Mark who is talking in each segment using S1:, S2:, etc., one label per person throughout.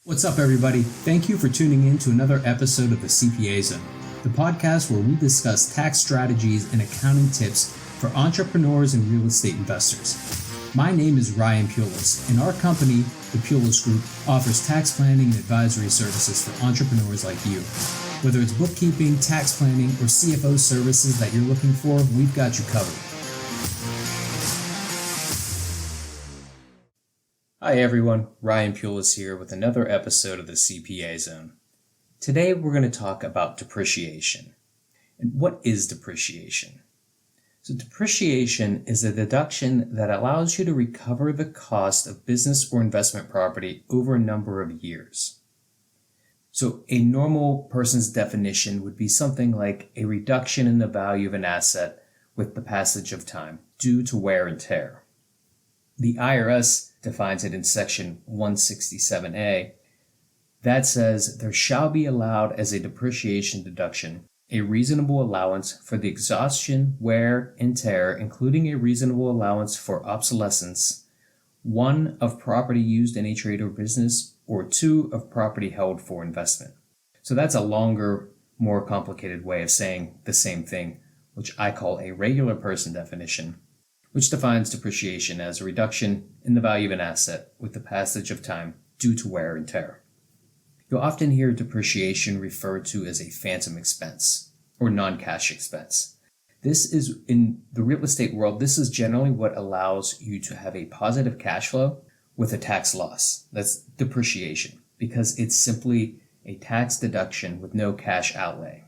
S1: What's up, everybody? Thank you for tuning in to another episode of the CPA Zone, the podcast where we discuss tax strategies and accounting tips for entrepreneurs and real estate investors. My name is Ryan Pulis, and our company, the Pulis Group, offers tax planning and advisory services for entrepreneurs like you. Whether it's bookkeeping, tax planning, or CFO services that you're looking for, we've got you covered. Hi everyone, Ryan Pulis here with another episode of the CPA Zone. Today we're going to talk about depreciation. And what is depreciation? So depreciation is a deduction that allows you to recover the cost of business or investment property over a number of years. So a normal person's definition would be something like a reduction in the value of an asset with the passage of time due to wear and tear. The IRS defines it in section 167A. That says there shall be allowed as a depreciation deduction a reasonable allowance for the exhaustion, wear, and tear, including a reasonable allowance for obsolescence, 1, of property used in a trade or business, or 2, of property held for investment. So that's a longer, more complicated way of saying the same thing, which I call a regular person definition, which defines depreciation as a reduction in the value of an asset with the passage of time due to wear and tear. You'll often hear depreciation referred to as a phantom expense or non-cash expense. This is, in the real estate world, this is generally what allows you to have a positive cash flow with a tax loss. That's depreciation, because it's simply a tax deduction with no cash outlay.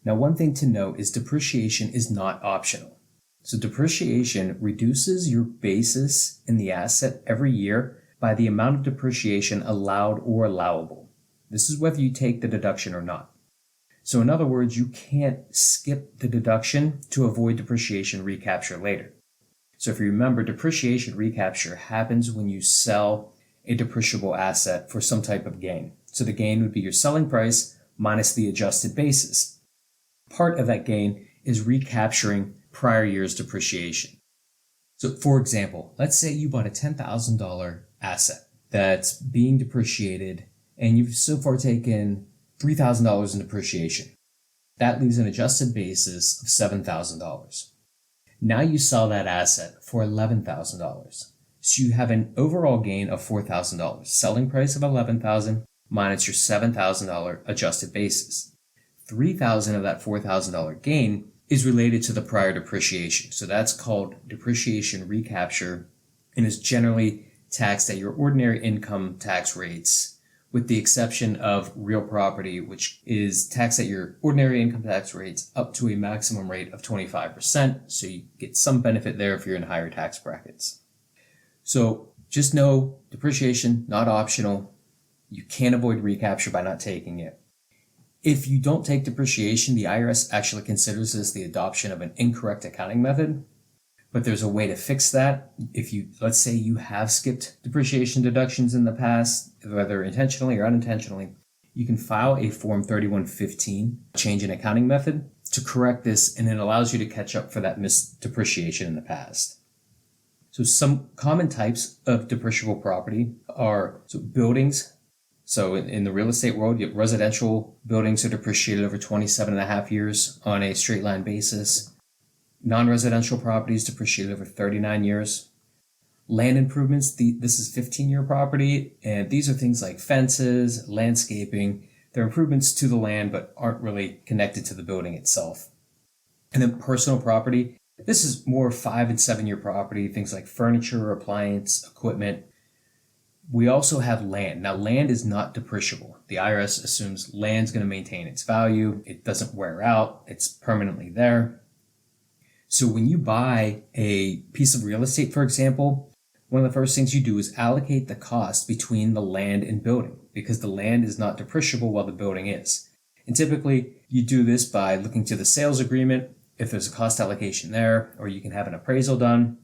S1: Now, one thing to note is depreciation is not optional. So depreciation reduces your basis in the asset every year by the amount of depreciation allowed or allowable. This is whether you take the deduction or not. So in other words, you can't skip the deduction to avoid depreciation recapture later. So if you remember, depreciation recapture happens when you sell a depreciable asset for some type of gain. So the gain would be your selling price minus the adjusted basis. Part of that gain is recapturing prior year's depreciation. So for example, let's say you bought a $10,000 asset that's being depreciated and you've so far taken $3,000 in depreciation. That leaves an adjusted basis of $7,000. Now you sell that asset for $11,000. So you have an overall gain of $4,000. Selling price of $11,000 minus your $7,000 adjusted basis. $3,000 of that $4,000 gain is related to the prior depreciation. So that's called depreciation recapture and is generally taxed at your ordinary income tax rates, with the exception of real property, which is taxed at your ordinary income tax rates up to a maximum rate of 25%. So you get some benefit there if you're in higher tax brackets. So just know depreciation, not optional. You can't avoid recapture by not taking it. If you don't take depreciation, the IRS actually considers this the adoption of an incorrect accounting method, but there's a way to fix that. If you, let's say you have skipped depreciation deductions in the past, whether intentionally or unintentionally, you can file a Form 3115 change in accounting method to correct this, and it allows you to catch up for that missed depreciation in the past. So some common types of depreciable property are buildings. So in the real estate world, you have residential buildings are depreciated over 27 and a half years on a straight line basis. Non-residential properties depreciated over 39 years. Land improvements, this is 15-year property, and these are things like fences, landscaping. They're improvements to the land but aren't really connected to the building itself. And then personal property, this is more 5 and 7-year property, things like furniture, appliance, equipment. We also have land. Now, land is not depreciable. The IRS assumes land's going to maintain its value. It doesn't wear out. It's permanently there. So when you buy a piece of real estate, for example, one of the first things you do is allocate the cost between the land and building, because the land is not depreciable while the building is. And typically, you do this by looking to the sales agreement, if there's a cost allocation there, or you can have an appraisal done.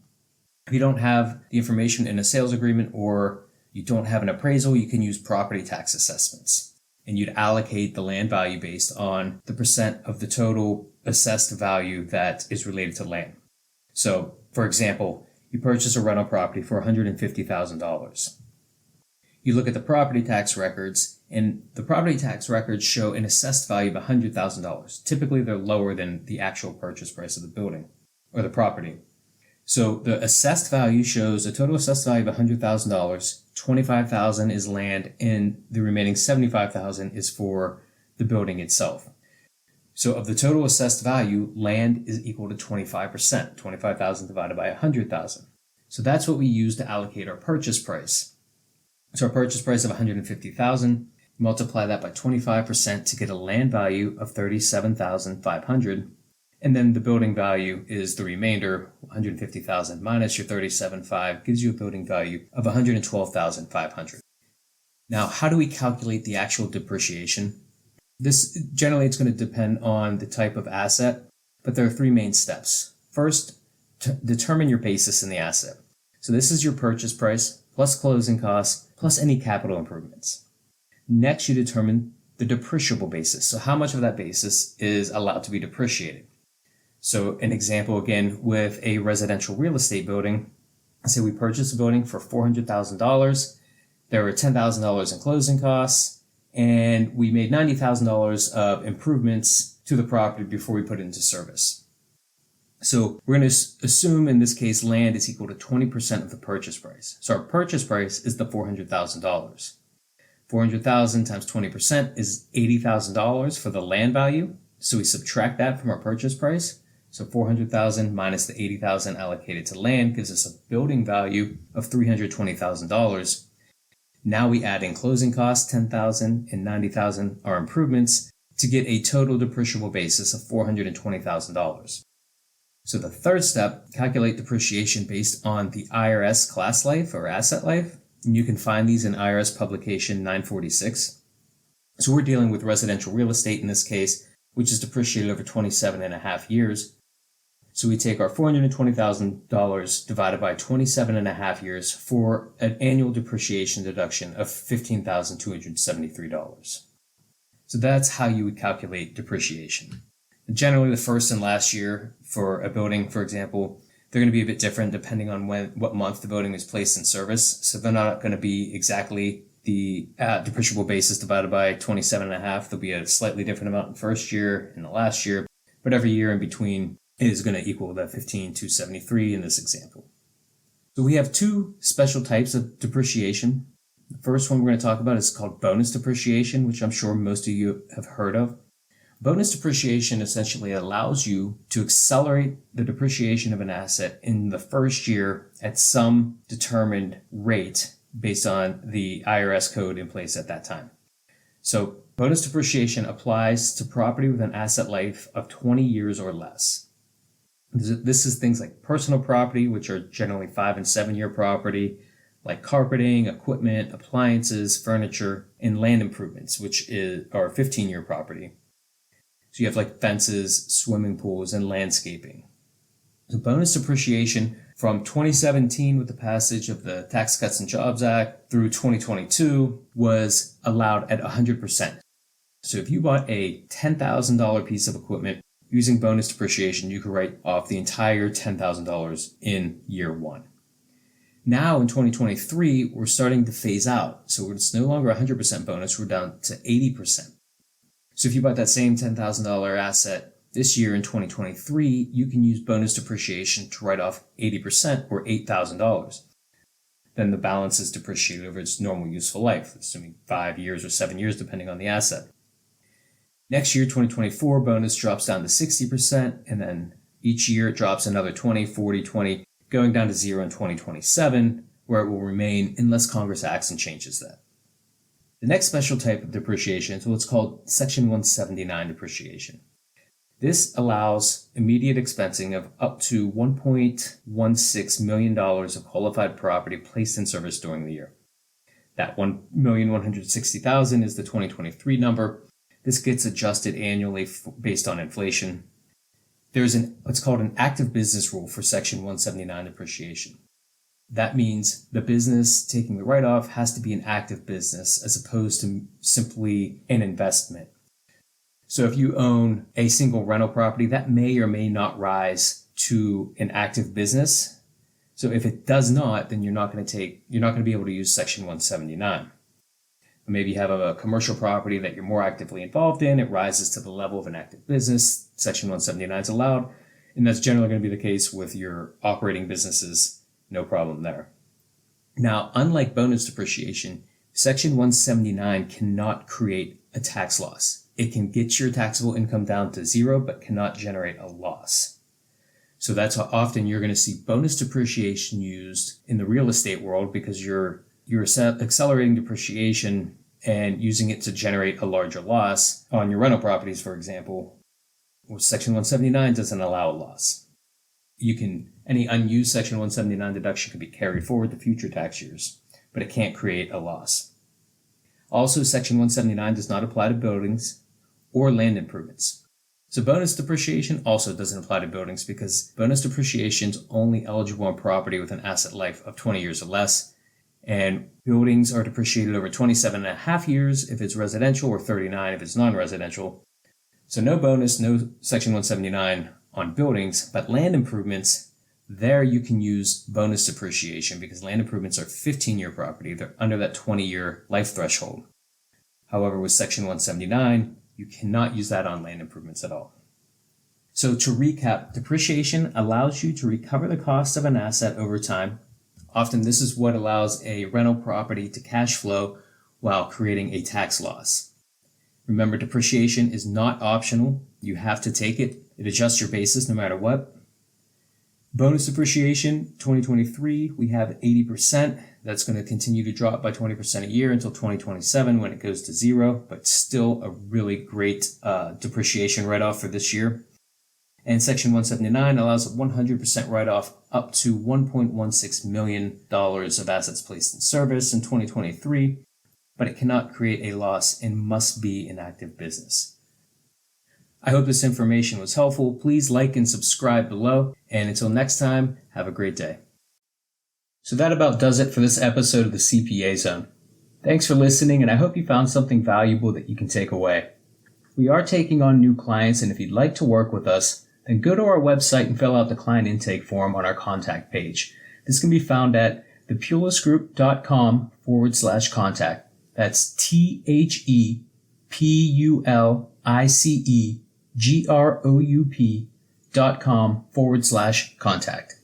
S1: If you don't have the information in a sales agreement or you don't have an appraisal, you can use property tax assessments. And you'd allocate the land value based on the percent of the total assessed value that is related to land. So, for example, you purchase a rental property for $150,000. you look at the property tax records, and the property tax records show an assessed value of $100,000. Typically, they're lower than the actual purchase price of the building or the property. So the assessed value shows a total assessed value of $100,000, $25,000 is land, and the remaining $75,000 is for the building itself. So of the total assessed value, land is equal to 25%, 25,000 divided by 100,000. So that's what we use to allocate our purchase price. So our purchase price of 150,000, multiply that by 25% to get a land value of 37,500. And then the building value is the remainder, 150,000 minus your 37,500 gives you a building value of 112,500. Now, how do we calculate the actual depreciation? This generally it's going to depend on the type of asset, but there are three main steps. First, determine your basis in the asset. So this is your purchase price plus closing costs plus any capital improvements. Next, you determine the depreciable basis. So how much of that basis is allowed to be depreciated? So an example again with a residential real estate building, say we purchased a building for $400,000. There were $10,000 in closing costs, and we made $90,000 of improvements to the property before we put it into service. So we're going to assume in this case land is equal to 20% of the purchase price. So our purchase price is the $400,000. 400,000 times 20% is $80,000 for the land value. So we subtract that from our purchase price. So 400,000 minus the 80,000 allocated to land gives us a building value of $320,000. Now we add in closing costs, 10,000, and 90,000 are improvements to get a total depreciable basis of $420,000. So the third step, calculate depreciation based on the IRS class life or asset life. And you can find these in IRS publication 946. So we're dealing with residential real estate in this case, which is depreciated over 27 and a half years. So we take our $420,000 divided by 27 and a half years for an annual depreciation deduction of $15,273. So that's how you would calculate depreciation. Generally, the first and last year for a building, for example, they're going to be a bit different depending on what month the building is placed in service. So they're not going to be exactly the depreciable basis divided by 27 and a half. There'll be a slightly different amount in the first year and the last year, but every year in between is going to equal that 15,273 in this example. So we have two special types of depreciation. The first one we're going to talk about is called bonus depreciation, which I'm sure most of you have heard of. Bonus depreciation essentially allows you to accelerate the depreciation of an asset in the first year at some determined rate based on the IRS code in place at that time. So bonus depreciation applies to property with an asset life of 20 years or less. This is things like personal property, which are generally 5 and 7 year property, like carpeting, equipment, appliances, furniture, and land improvements, which are 15-year property. So you have like fences, swimming pools, and landscaping. So bonus depreciation from 2017 with the passage of the Tax Cuts and Jobs Act through 2022 was allowed at 100%. So if you bought a $10,000 piece of equipment using bonus depreciation, you could write off the entire $10,000 in year one. Now in 2023, we're starting to phase out. So it's no longer 100% bonus, we're down to 80%. So if you bought that same $10,000 asset this year in 2023, you can use bonus depreciation to write off 80% or $8,000. Then the balance is depreciated over its normal useful life, assuming 5 years or 7 years, depending on the asset. Next year, 2024, bonus drops down to 60%, and then each year it drops another 20, 40, 20, going down to zero in 2027, where it will remain unless Congress acts and changes that. The next special type of depreciation is what's called Section 179 depreciation. This allows immediate expensing of up to $1.16 million of qualified property placed in service during the year. That $1,160,000 is the 2023 number. This gets adjusted annually based on inflation. There's what's called an active business rule for Section 179 depreciation. That means the business taking the write-off has to be an active business as opposed to simply an investment. So if you own a single rental property, that may or may not rise to an active business. So if it does not, then you're not going to be able to use Section 179. Maybe you have a commercial property that you're more actively involved in. It rises to the level of an active business. Section 179 is allowed. And that's generally going to be the case with your operating businesses. No problem there. Now, unlike bonus depreciation, Section 179 cannot create a tax loss. It can get your taxable income down to zero, but cannot generate a loss. So that's how often you're going to see bonus depreciation used in the real estate world, because you're accelerating depreciation and using it to generate a larger loss on your rental properties, for example. Well, Section 179 doesn't allow a loss. Any unused Section 179 deduction can be carried forward to future tax years, but it can't create a loss. Also, Section 179 does not apply to buildings or land improvements. So bonus depreciation also doesn't apply to buildings, because bonus depreciation is only eligible on property with an asset life of 20 years or less, and buildings are depreciated over 27 and a half years if it's residential or 39 if it's non-residential. So no bonus, no Section 179 on buildings, but land improvements, there you can use bonus depreciation, because land improvements are 15-year property. They're under that 20-year life threshold. However, with Section 179, you cannot use that on land improvements at all. So to recap, depreciation allows you to recover the cost of an asset over time. Often this is what allows a rental property to cash flow while creating a tax loss. Remember, depreciation is not optional. You have to take it. It adjusts your basis no matter what. Bonus depreciation, 2023, we have 80%. That's going to continue to drop by 20% a year until 2027 when it goes to zero, but still a really great depreciation write-off for this year. And Section 179 allows a 100% write-off up to $1.16 million of assets placed in service in 2023, but it cannot create a loss and must be an active business. I hope this information was helpful. Please like and subscribe below. And until next time, have a great day. So that about does it for this episode of the CPA Zone. Thanks for listening, and I hope you found something valuable that you can take away. We are taking on new clients, and if you'd like to work with us, then go to our website and fill out the client intake form on our contact page. This can be found at thepulisgroup.com/contact. That's ThePulicegroup.com/contact.